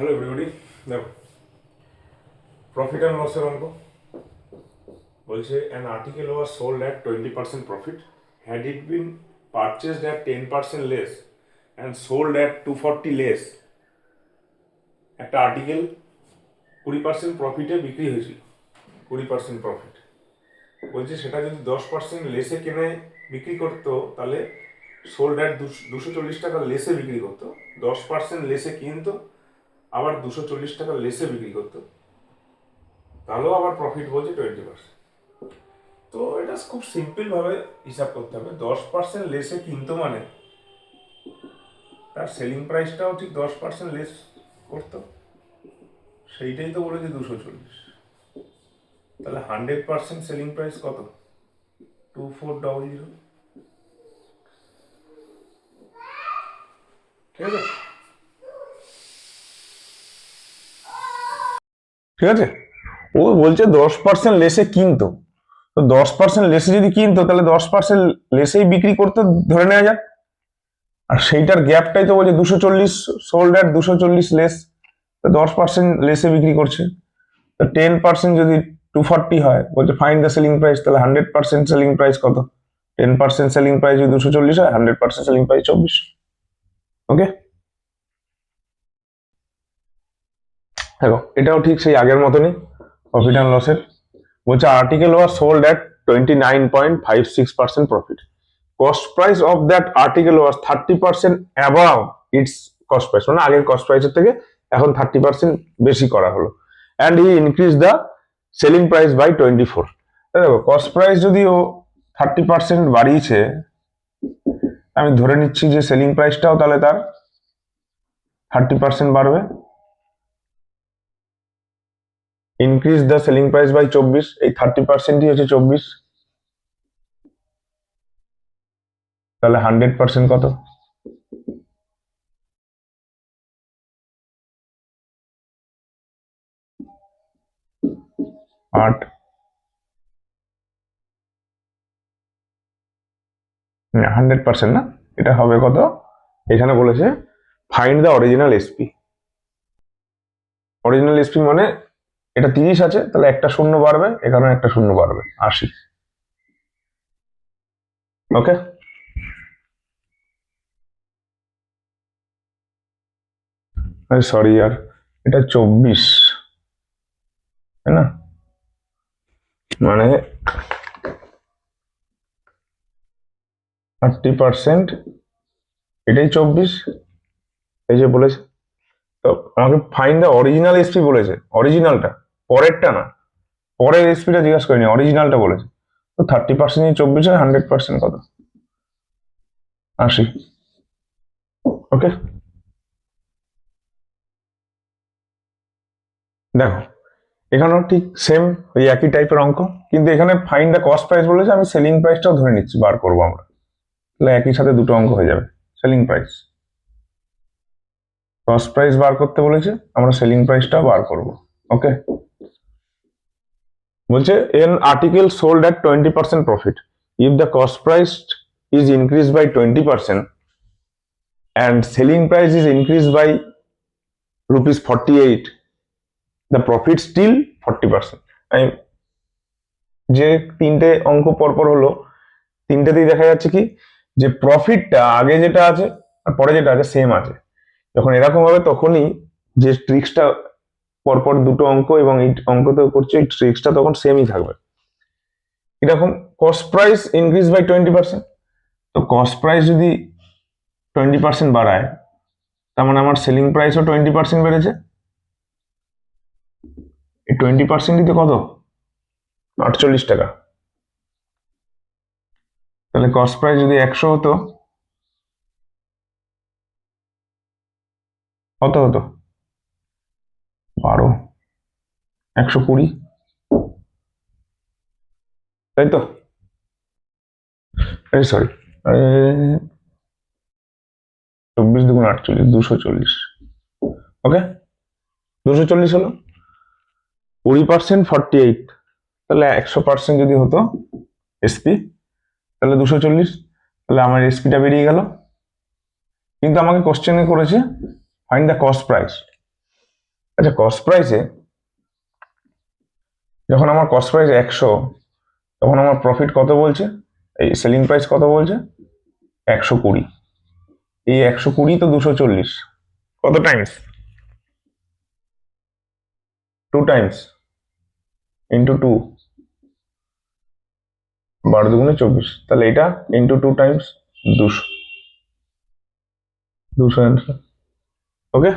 Hello everybody, দেখো profit and লসের অঙ্ক বলছে an article was sold at 20% profit had it been purchased at 10% less and sold at 240 less. একটা article 20% প্রফিটে বিক্রি হয়েছিল, 20% প্রফিট। বলছে সেটা যদি 10% লেসে কেনে বিক্রি করতো তাহলে সোল্ড অ্যাট 240 টাকা লেসে বিক্রি করতো, 10% লেসে কিনতো আবার 240 টাকা লেসে বিক্রি করতো, তাহলেও আবার প্রফিট বলছে 20%। তো এটা খুব সিম্পলভাবে হিসাব করতে হবে। 10% লেসে কিনতো মানে তার সেলিং প্রাইসটাও ঠিক 10% লেস করতো, সেইটাই তো বলেছে 240। তাহলে 100% সেলিং প্রাইস কত? 2400। ঠিক আছে, ঠিক আছে। ও বলছে 10% লেসে কিনতো, তো 10% লেসে যদি কিনতো তাহলে 10% লেসেই বিক্রি করতে ধরে নেওয়া যাক। আর সেইটার গ্যাপটাই তো বলছে 240, সোল্ড অ্যাট 240 লেস, তো 10% লেসে বিক্রি করছে। তো 10% যদি 240 হয়, বলছে ফাইন্ড দ্য সেলিং প্রাইস, তাহলে 100% সেলিং প্রাইস কত? 10% সেলিং প্রাইস যদি 240 হয়, 100% সেলিং প্রাইস 24। ওকে, দেখো এটাও ঠিক সেই আগের মতনই প্রফিট অ্যান্ড লসের। বলছে article was sold at 29.56% profit, cost price of that article was 30% above it's cost price, মানে আগের কস্ট প্রাইসের থেকে এখন 30% বেশি করা হলো। And he increase the selling price by 24। দেখো কস্ট প্রাইস যদি ও 30% বাড়িয়েছে, আমি ধরে নিচ্ছি যে সেলিং প্রাইসটাও তাহলে তার 30% বাড়বে। Increase the selling price by 24, এই 30%ই হচ্ছে 24, তাহলে 100% কত? 8। 100% না, এটা হবে কত? এখানে বলেছে find the original SP. Original SP মানে এটা 30 আছে, তাহলে একটা শূন্য বাড়বে, এখানে একটা শূন্য বাড়বে, 80। ওকে, সরি यार, এটা 24, তাই না? মানে 30%, এটাই 24, এই যে বলেছে। তো আমাকে ফাইন্ড দ্য অরিজিনাল এসপি বলেছে, অরিজিনালটা, পরেরটা না, পরের এসপিটা জিজ্ঞাসা করিনি, অরিজিনালটা বলেছে। তো 30% 24 হয়, 100% কত? 80। ওকে, দেখো এখানেও ঠিক সেম ওই একই টাইপের অঙ্ক, কিন্তু এখানে ফাইন্ড দ্য কস্ট প্রাইস বলেছে, আমি সেলিং প্রাইসটাও ধরে নিচ্ছি, বার করবো আমরা, তাহলে একই সাথে দুটো অঙ্ক হয়ে যাবে। সেলিং প্রাইস, কস্ট প্রাইস বার করতে বলেছে, আমরা সেলিং প্রাইসটাও বার করব। ওকে, বলছে an article sold at 20% profit, if the cost price is increase by 20% and selling price is increase by ₹48, the profit still 40%। যে তিনটে অঙ্ক পরপর হলো, তিনটেতেই দেখা যাচ্ছে কি যে প্রফিটটা আগে যেটা আছে আর পরে যেটা আছে সেম আছে। যখন এরকম হবে তখনই যে ট্রিক্সটা, পরপর দুটো অঙ্ক এবং এই অঙ্কতেও করছে, এই ট্রিক্সটা তখন সেমই থাকবে। এরকম কস্ট প্রাইস ইনক্রিজ বাই 20%, তো কস্ট প্রাইস যদি 20% বাড়ায়, তার মানে আমার সেলিং প্রাইসও 20% বেড়েছে। এই 20%ই তো কত? 48 টাকা। তাহলে কস্ট প্রাইস যদি 100 হতো, কত হতো? 12, 120, তাই তো? এই সরি, 24 দুগুণ 48, 240। ওকে, 240 হলো, 20% 48, তাহলে 100% যদি হতো এসপি, তাহলে 240, তাহলে আমার এসপিটা বেরিয়ে গেল। কিন্তু আমাকে কোশ্চেনে করেছে ফাইন্ড দ্য কস্ট প্রাইস, আচ্ছা, কস্ট প্রাইসে যখন আমার কস্ট প্রাইস 100, তখন আমার প্রফিট কত বলছে, এই সেলিং প্রাইস কত বলছে? 120। এই 120 তো 240, কত টাইমস? 2 টাইমস ইন্টু 2, 12×2 = 24, তাহলে এটা ইন্টু 2 টাইমস 200 অ্যান্সার। ওকে।